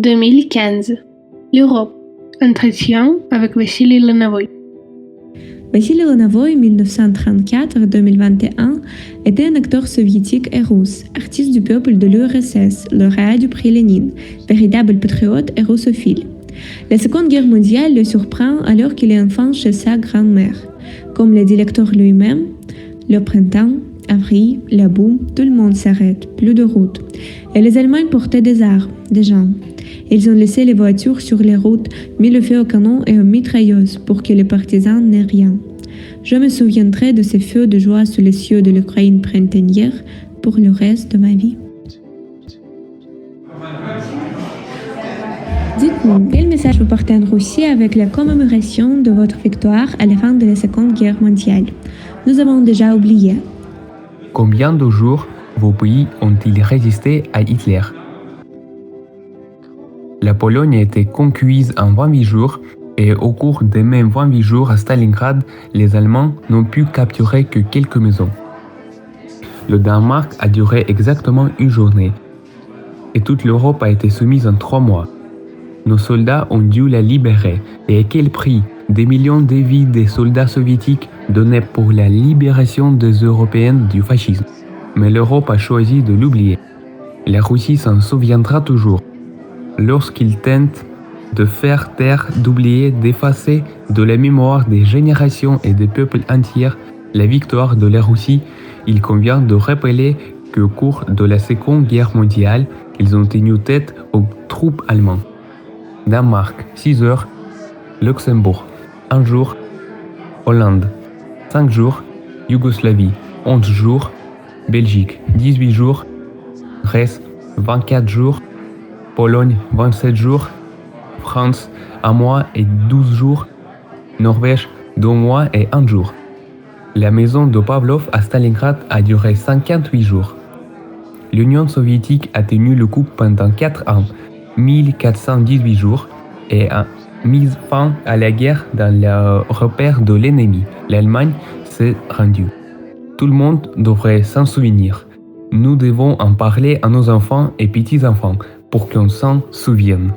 2015. L'Europe. Entretien avec Vassili Lanovoy. Vassili Lanovoy, 1934-2021, était un acteur soviétique et russe, artiste du peuple de l'URSS, lauréat du prix Lénine, véritable patriote et russophile. La Seconde Guerre mondiale le surprend alors qu'il est enfant chez sa grand-mère. Comme le dit l'acteur lui-même, le printemps, avril, la boue, tout le monde s'arrête, plus de route. Et les Allemands portaient des armes, des gens. Ils ont laissé les voitures sur les routes, mis le feu au canon et aux mitrailleuses pour que les partisans n'aient rien. Je me souviendrai de ces feux de joie sous les cieux de l'Ukraine printanière pour le reste de ma vie. Dites-nous, quel message vous portez en Russie avec la commémoration de votre victoire à la fin de la Seconde Guerre mondiale? Nous avons déjà oublié. Combien de jours vos pays ont-ils résisté à Hitler? La Pologne a été conquise en 28 jours et au cours des mêmes 28 jours à Stalingrad, les Allemands n'ont pu capturer que quelques maisons. Le Danemark a duré exactement une journée et toute l'Europe a été soumise en 3 mois. Nos soldats ont dû la libérer et à quel prix? Des millions de vies des soldats soviétiques donnés pour la libération des Européens du fascisme. Mais l'Europe a choisi de l'oublier. La Russie s'en souviendra toujours. Lorsqu'ils tentent de faire taire, d'oublier, d'effacer de la mémoire des générations et des peuples entiers la victoire de la Russie, il convient de rappeler qu'au cours de la Seconde Guerre mondiale, ils ont tenu tête aux troupes allemandes. Danemark, 6 heures. Luxembourg, 1 jour. Hollande, 5 jours. Yougoslavie, 11 jours. Belgique, 18 jours. Grèce, 24 jours. Pologne, 27 jours. France, 1 mois et 12 jours. Norvège, 2 mois et 1 jour. La maison de Pavlov à Stalingrad a duré 58 jours. L'Union soviétique a tenu le coup pendant 4 ans, 1418 jours, et a mis fin à la guerre dans le repère de l'ennemi. L'Allemagne s'est rendue. Tout le monde devrait s'en souvenir. Nous devons en parler à nos enfants et petits-enfants pour qu'on s'en souvienne.